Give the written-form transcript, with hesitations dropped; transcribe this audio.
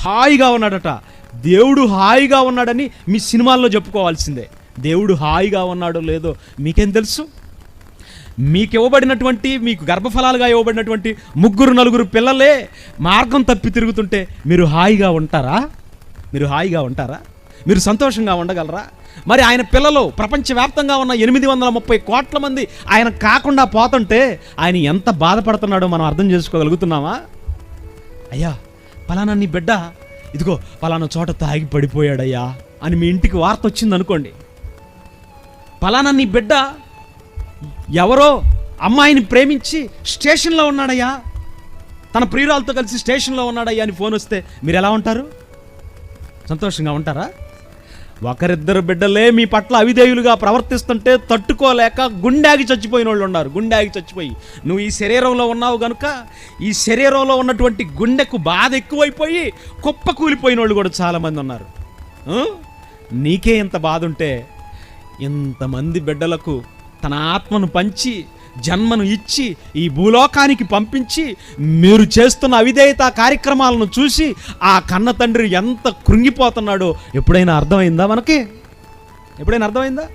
హాయిగా ఉన్నాడట. దేవుడు హాయిగా ఉన్నాడని మీ సినిమాల్లో చెప్పుకోవాల్సిందే. దేవుడు హాయిగా ఉన్నాడో లేదో మీకేం తెలుసు? మీకు ఇవ్వబడినటువంటి, మీకు గర్భఫలాలుగా ఇవ్వబడినటువంటి 3-4 పిల్లలే మార్గం తప్పి తిరుగుతుంటే మీరు హాయిగా ఉంటారా? మీరు హాయిగా ఉంటారా? మీరు సంతోషంగా ఉండగలరా? మరి ఆయన పిల్లలు ప్రపంచవ్యాప్తంగా ఉన్న 830 కోట్ల మంది ఆయన కాకుండా పోతుంటే ఆయన ఎంత బాధపడుతున్నాడో మనం అర్థం చేసుకోగలుగుతున్నామా? అయ్యా, పలానా నీ బిడ్డ ఇదిగో పలానా చోట తాగి పడిపోయాడయ్యా అని మీ ఇంటికి వార్త వచ్చింది అనుకోండి. పలానా నీ బిడ్డ ఎవరో అమ్మాయిని ప్రేమించి స్టేషన్లో ఉన్నాడయ్యా, తన ప్రియురాలతో కలిసి స్టేషన్లో ఉన్నాడయ్యా అని ఫోన్ వస్తే మీరు ఎలా ఉంటారు? సంతోషంగా ఉంటారా? ఒకరిద్దరు బిడ్డలే మీ పట్ల అవిధేయులుగా ప్రవర్తిస్తుంటే తట్టుకోలేక గుండెకి చచ్చిపోయిన వాళ్ళు ఉన్నారు. గుండెకి చచ్చిపోయి, నువ్వు ఈ శరీరంలో ఉన్నావు కనుక ఈ శరీరంలో ఉన్నటువంటి గుండెకు బాధ ఎక్కువైపోయి కుప్ప కూలిపోయిన వాళ్ళు కూడా చాలామంది ఉన్నారు. నీకే ఇంత బాధ ఉంటే ఇంతమంది బిడ్డలకు తన ఆత్మను పంచి జన్మను ఇచ్చి ఈ భూలోకానికి పంపించి మీరు చేస్తున్న అవిధేయత కార్యక్రమాలను చూసి ఆ కన్న తండ్రి ఎంత కృంగిపోతున్నాడో ఎప్పుడైనా అర్థమైందా? మనకి ఎప్పుడైనా అర్థమైందా?